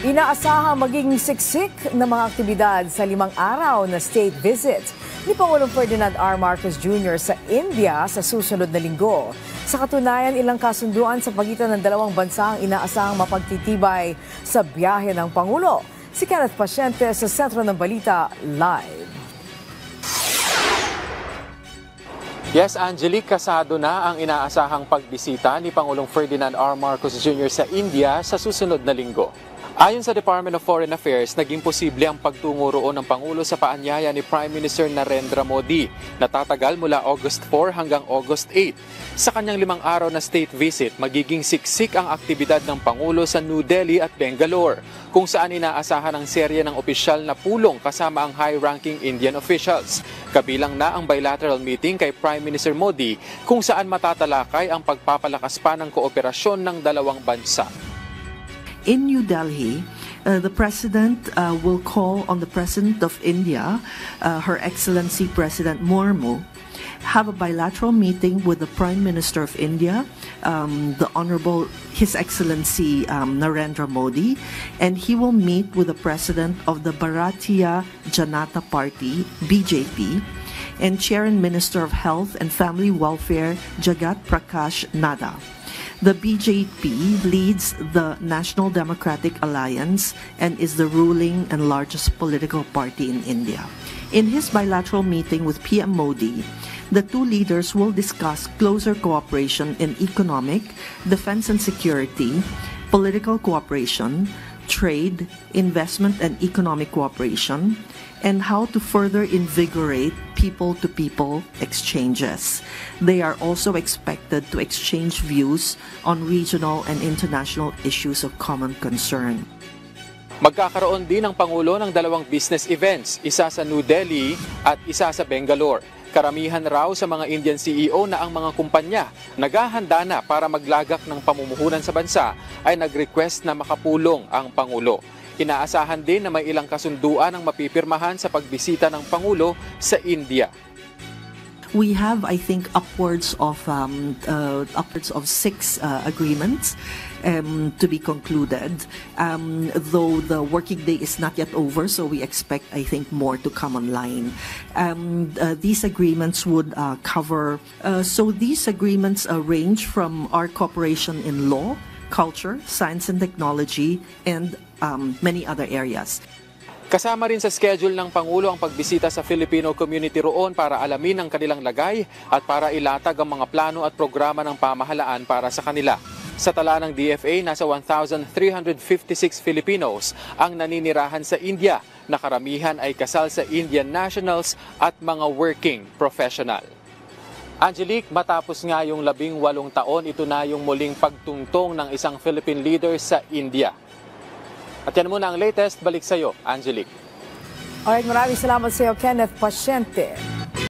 Inaasahang magiging siksik na mga aktibidad sa 5 araw na state visit ni Pangulong Ferdinand R. Marcos Jr. sa India sa susunod na linggo. Sa katunayan, ilang kasunduan sa pagitan ng dalawang bansa ang inaasahang mapagtitibay sa biyahe ng Pangulo. Si Kenneth Pasyente sa Sentro ng Balita Live. Yes, Angelique, kasado na ang inaasahang pagbisita ni Pangulong Ferdinand R. Marcos Jr. sa India sa susunod na linggo. Ayon sa Department of Foreign Affairs, naging posible ang pagtungo roon ng Pangulo sa paanyaya ni Prime Minister Narendra Modi na tatagal mula August 4 hanggang August 8. Sa kanyang 5 araw na state visit, magiging siksik ang aktibidad ng Pangulo sa New Delhi at Bangalore, kung saan inaasahan ang serye ng opisyal na pulong kasama ang high-ranking Indian officials. Kabilang na ang bilateral meeting kay Prime Minister Modi kung saan matatalakay ang pagpapalakas pa ng kooperasyon ng dalawang bansa. In New Delhi, the President will call on the President of India, Her Excellency President Murmu, have a bilateral meeting with the Prime Minister of India, the Honorable His Excellency Narendra Modi, and he will meet with the President of the Bharatiya Janata Party, BJP, and Chair and Minister of Health and Family Welfare, Jagat Prakash Nadda. The BJP leads the National Democratic Alliance and is the ruling and largest political party in India. In his bilateral meeting with PM Modi, the two leaders will discuss closer cooperation in economic, defense and security, political cooperation, trade, investment and economic cooperation, and how to further invigorate people-to-people exchanges. They are also expected to exchange views on regional and international issues of common concern. Magkakaroon din ng Pangulo ng 2 business events, isa sa New Delhi at isa sa Bangalore. Karamihan raw sa mga Indian CEO na ang mga kumpanya naghahanda na para maglagak ng pamumuhunan sa bansa ay nag-request na makapulong ang Pangulo. Inaasahan din na may ilang kasunduan ang mapipirmahan sa pagbisita ng Pangulo sa India. We have, I think, upwards of 6 agreements to be concluded. Though the working day is not yet over, so we expect, I think, more to come online. These agreements would cover. So these agreements range from our cooperation in law, culture, science and technology, and many other areas. Kasama rin sa schedule ng Pangulo ang pagbisita sa Filipino community roon para alamin ang kanilang lagay at para ilatag ang mga plano at programa ng pamahalaan para sa kanila. Sa tala ng DFA, nasa 1,356 Filipinos ang naninirahan sa India na karamihan ay kasal sa Indian nationals at mga working professional. Angelique, matapos nga yung 18 taon, ito na yung muling pagtungtong ng isang Philippine leader sa India. At yan muna ang latest. Balik sa iyo, Angelique. Alright, maraming salamat sa iyo, Kenneth Pasyente.